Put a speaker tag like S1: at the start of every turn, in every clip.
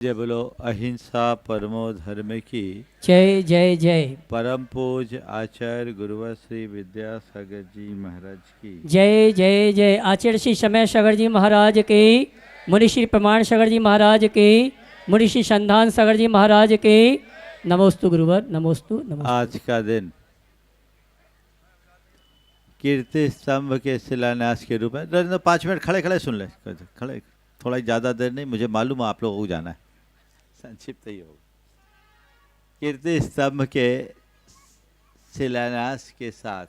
S1: जय बोलो अहिंसा परमो धर्म की।
S2: जय जय जय।
S1: परम पूज्य आचार्य गुरुवर श्री विद्यासागर जी महाराज की
S2: जय जय जय। आचार्य श्री समय सागर जी महाराज की, मुनि श्री प्रमाण सागर जी महाराज की, मुनि श्री संधान सागर जी महाराज की। नमोस्तु गुरुवर, नमोस्तु नमोस्तु।
S1: आज का दिन कीर्ति स्तंभ के शिलान्यास के रूप में 5 मिनट खड़े खड़े सुन ले, खड़े, थोड़ा ज़्यादा देर नहीं, मुझे मालूम है आप लोगों को जाना है, संक्षिप्त ही होगा। कीर्ति स्तंभ के शिलान्यास के साथ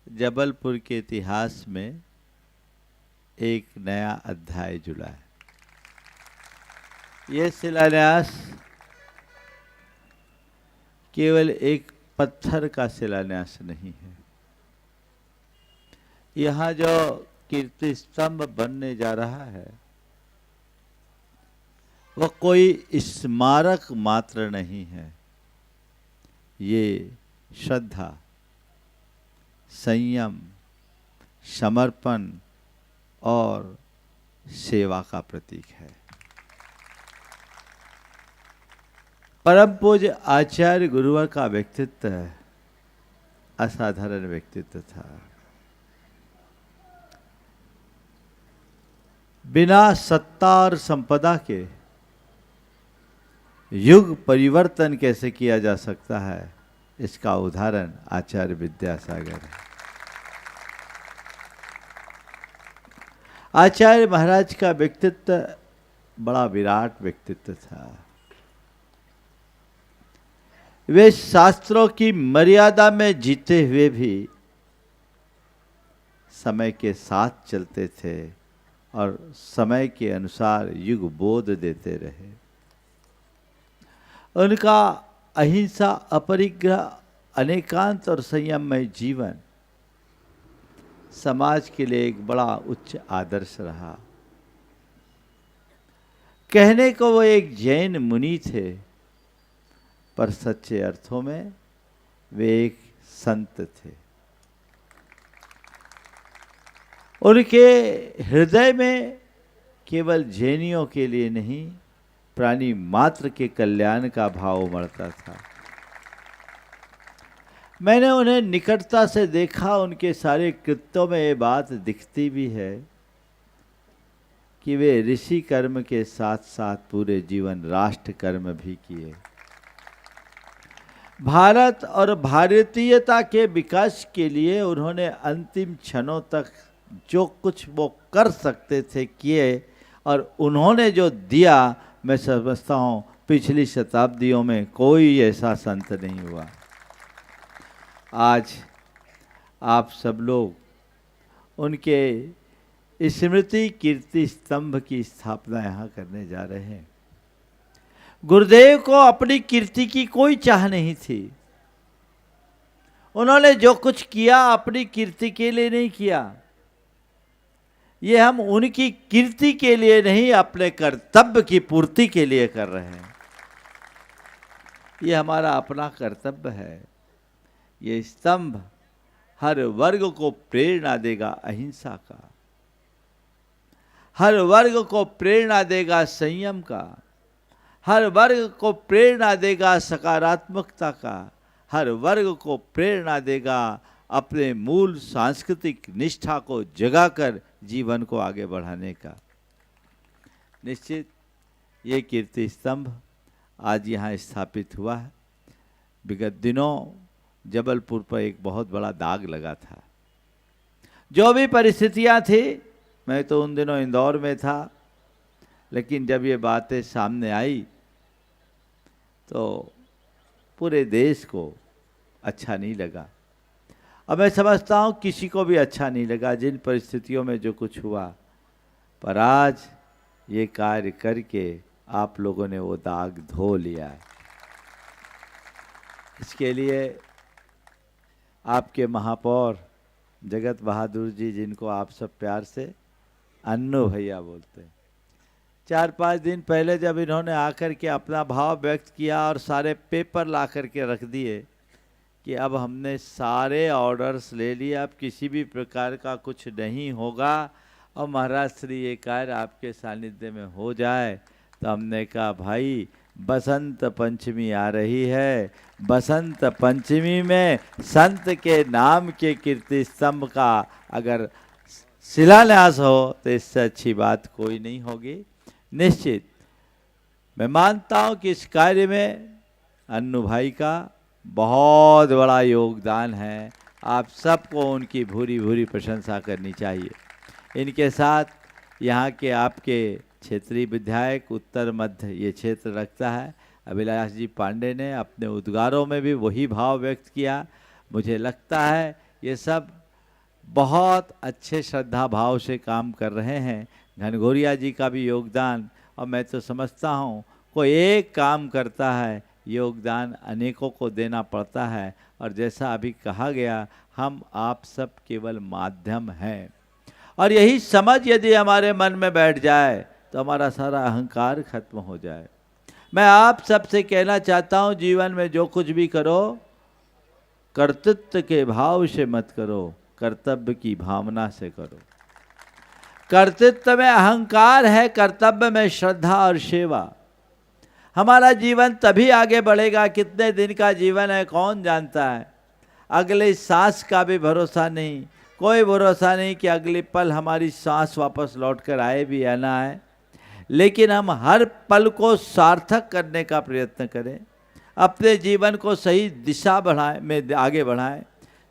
S1: जबलपुर के इतिहास में एक नया अध्याय जुड़ा है। ये शिलान्यास केवल एक पत्थर का शिलान्यास नहीं है। यहाँ जो कीर्ति स्तंभ बनने जा रहा है वह कोई स्मारक मात्र नहीं है। ये श्रद्धा, संयम, समर्पण और सेवा का प्रतीक है। परम पूज्य आचार्य गुरुवर का व्यक्तित्व असाधारण व्यक्तित्व था। बिना सत्ता और संपदा के युग परिवर्तन कैसे किया जा सकता है, इसका उदाहरण आचार्य विद्यासागर है। आचार्य महाराज का व्यक्तित्व बड़ा विराट व्यक्तित्व था। वे शास्त्रों की मर्यादा में जीते हुए भी समय के साथ चलते थे और समय के अनुसार युग बोध देते रहे। उनका अहिंसा, अपरिग्रह, अनेकांत और संयममय जीवन समाज के लिए एक बड़ा उच्च आदर्श रहा। कहने को वो एक जैन मुनि थे, पर सच्चे अर्थों में वे एक संत थे। उनके हृदय में केवल जैनियों के लिए नहीं, प्राणी मात्र के कल्याण का भाव उमड़ता था। मैंने उन्हें निकटता से देखा। उनके सारे कृत्यों में ये बात दिखती भी है कि वे ऋषि कर्म के साथ साथ पूरे जीवन राष्ट्र कर्म भी किए। भारत और भारतीयता के विकास के लिए उन्होंने अंतिम क्षणों तक जो कुछ वो कर सकते थे किए, और उन्होंने जो दिया, मैं समझता हूँ पिछली शताब्दियों में कोई ऐसा संत नहीं हुआ। आज आप सब लोग उनके स्मृति कीर्ति स्तंभ की स्थापना यहाँ करने जा रहे हैं। गुरुदेव को अपनी कीर्ति की कोई चाह नहीं थी। उन्होंने जो कुछ किया अपनी कीर्ति के लिए नहीं किया। ये हम उनकी कीर्ति के लिए नहीं, अपने कर्तव्य की पूर्ति के लिए कर रहे हैं। ये हमारा अपना कर्तव्य है। ये स्तंभ हर वर्ग को प्रेरणा देगा अहिंसा का, हर वर्ग को प्रेरणा देगा संयम का, हर वर्ग को प्रेरणा देगा सकारात्मकता का, हर वर्ग को प्रेरणा देगा अपने मूल सांस्कृतिक निष्ठा को जगाकर जीवन को आगे बढ़ाने का। निश्चित ये कीर्ति स्तंभ आज यहाँ स्थापित हुआ है। विगत दिनों जबलपुर पर एक बहुत बड़ा दाग लगा था। जो भी परिस्थितियाँ थी, मैं तो उन दिनों इंदौर में था, लेकिन जब ये बातें सामने आई तो पूरे देश को अच्छा नहीं लगा। अब मैं समझता हूँ किसी को भी अच्छा नहीं लगा जिन परिस्थितियों में जो कुछ हुआ, पर आज ये कार्य करके आप लोगों ने वो दाग धो लिया है। इसके लिए आपके महापौर जगत बहादुर जी, जिनको आप सब प्यार से अन्नू भैया बोलते हैं, 4-5 दिन पहले जब इन्होंने आकर के अपना भाव व्यक्त किया और सारे पेपर ला कर के रख दिए कि अब हमने सारे ऑर्डर्स ले लिए, अब किसी भी प्रकार का कुछ नहीं होगा और महाराज श्री ये कार्य आपके सानिध्य में हो जाए, तो हमने कहा भाई बसंत पंचमी आ रही है, बसंत पंचमी में संत के नाम के कीर्ति स्तंभ का अगर शिलान्यास हो तो इससे अच्छी बात कोई नहीं होगी। निश्चित मैं मानता हूँ कि इस कार्य में अन्नू भाई का बहुत बड़ा योगदान है। आप सबको उनकी भूरी भूरी प्रशंसा करनी चाहिए। इनके साथ यहाँ के आपके क्षेत्रीय विधायक उत्तर मध्य ये क्षेत्र रखता है अभिलाष जी पांडे ने अपने उद्गारों में भी वही भाव व्यक्त किया। मुझे लगता है ये सब बहुत अच्छे श्रद्धा भाव से काम कर रहे हैं। घनघोरिया जी का भी योगदान, और मैं तो समझता हूँ कोई एक काम करता है योगदान अनेकों को देना पड़ता है। और जैसा अभी कहा गया, हम आप सब केवल माध्यम हैं, और यही समझ यदि हमारे मन में बैठ जाए तो हमारा सारा अहंकार खत्म हो जाए। मैं आप सबसे कहना चाहता हूँ, जीवन में जो कुछ भी करो कर्तृत्व के भाव से मत करो, कर्तव्य की भावना से करो। कर्तृत्व में अहंकार है, कर्तव्य में श्रद्धा और सेवा। हमारा जीवन तभी आगे बढ़ेगा। कितने दिन का जीवन है कौन जानता है। अगले सांस का भी भरोसा नहीं, कोई भरोसा नहीं कि अगले पल हमारी सांस वापस लौट कर आए भी या ना आए। लेकिन हम हर पल को सार्थक करने का प्रयत्न करें, अपने जीवन को सही दिशा बढ़ाएं, में आगे बढ़ाएं।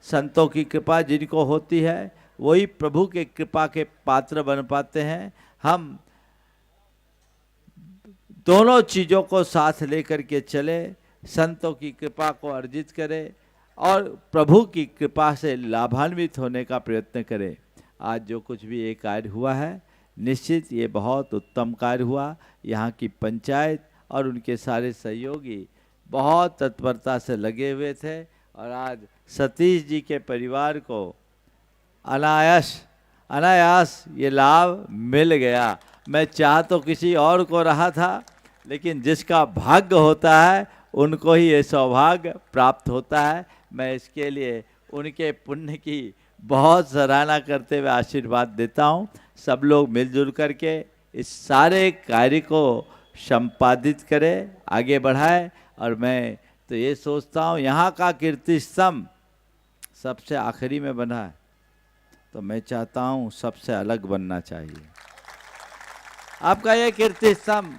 S1: संतों की कृपा जिनको होती है वही प्रभु के कृपा के पात्र बन पाते हैं। हम दोनों चीज़ों को साथ लेकर के चले, संतों की कृपा को अर्जित करें और प्रभु की कृपा से लाभान्वित होने का प्रयत्न करें। आज जो कुछ भी ये कार्य हुआ है, निश्चित ये बहुत उत्तम कार्य हुआ। यहाँ की पंचायत और उनके सारे सहयोगी बहुत तत्परता से लगे हुए थे, और आज सतीश जी के परिवार को अनायास ये लाभ मिल गया। मैं चाह तो किसी और को रहा था, लेकिन जिसका भाग्य होता है उनको ही ये सौभाग्य प्राप्त होता है। मैं इसके लिए उनके पुण्य की बहुत सराहना करते हुए आशीर्वाद देता हूँ। सब लोग मिलजुल करके इस सारे कार्य को संपादित करें, आगे बढ़ाएं। और मैं तो ये सोचता हूँ यहाँ का कीर्ति स्तंभ सबसे आखिरी में बना है, तो मैं चाहता हूँ सबसे अलग बनना चाहिए। आपका ये कीर्ति स्तंभ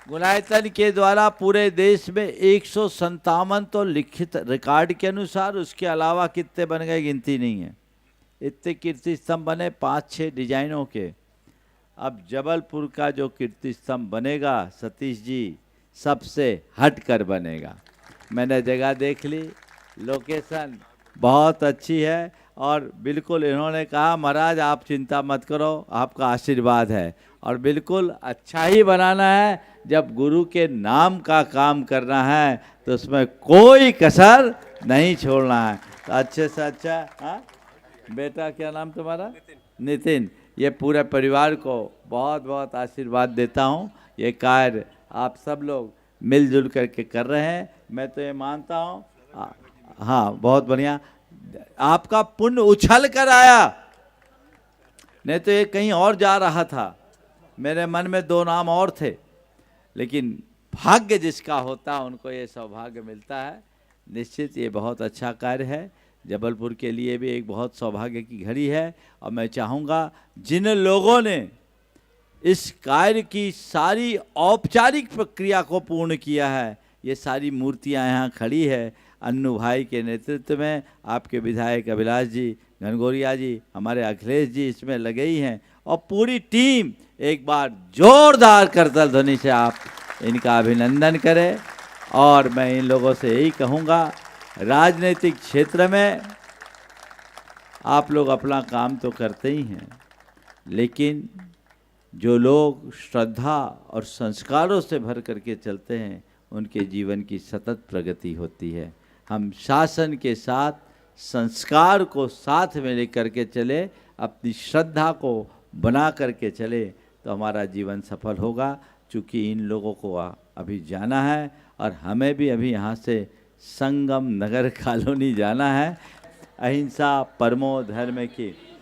S1: गुणायतन के द्वारा पूरे देश में 157 तो लिखित रिकॉर्ड के अनुसार, उसके अलावा कितने बन गए गिनती नहीं है। इतने कीर्ति स्तंभ बने 5-6 डिजाइनों के। अब जबलपुर का जो कीर्ति स्तंभ बनेगा सतीश जी सबसे हट कर बनेगा। मैंने जगह देख ली, लोकेशन बहुत अच्छी है, और बिल्कुल इन्होंने कहा महाराज आप चिंता मत करो, आपका आशीर्वाद है, और बिल्कुल अच्छा ही बनाना है। जब गुरु के नाम का काम करना है तो उसमें कोई कसर नहीं छोड़ना है। तो अच्छे से अच्छा। हाँ बेटा, क्या नाम तुम्हारा? नितिन। ये पूरे परिवार को बहुत बहुत आशीर्वाद देता हूँ। ये कार्य आप सब लोग मिलजुल करके कर रहे हैं, मैं तो ये मानता हूँ। हाँ बहुत बढ़िया, आपका पुण्य उछल कर आया, नहीं तो ये कहीं और जा रहा था। मेरे मन में 2 नाम और थे, लेकिन भाग्य जिसका होता है उनको ये सौभाग्य मिलता है। निश्चित ये बहुत अच्छा कार्य है, जबलपुर के लिए भी एक बहुत सौभाग्य की घड़ी है। और मैं चाहूँगा जिन लोगों ने इस कार्य की सारी औपचारिक प्रक्रिया को पूर्ण किया है, ये सारी मूर्तियाँ यहाँ खड़ी है अन्नू भाई के नेतृत्व में। आपके विधायक अभिलाष जी, घनघोरिया जी, हमारे अखिलेश जी इसमें लगे ही हैं, और पूरी टीम। एक बार जोरदार करतल ध्वनि से आप इनका अभिनंदन करें। और मैं इन लोगों से यही कहूँगा, राजनीतिक क्षेत्र में आप लोग अपना काम तो करते ही हैं, लेकिन जो लोग श्रद्धा और संस्कारों से भर करके चलते हैं उनके जीवन की सतत प्रगति होती है। हम शासन के साथ संस्कार को साथ में लेकर के चले, अपनी श्रद्धा को बना करके चले, तो हमारा जीवन सफल होगा। चूँकि इन लोगों को अभी जाना है, और हमें भी अभी यहाँ से संगम नगर कॉलोनी जाना है। अहिंसा परमो धर्म की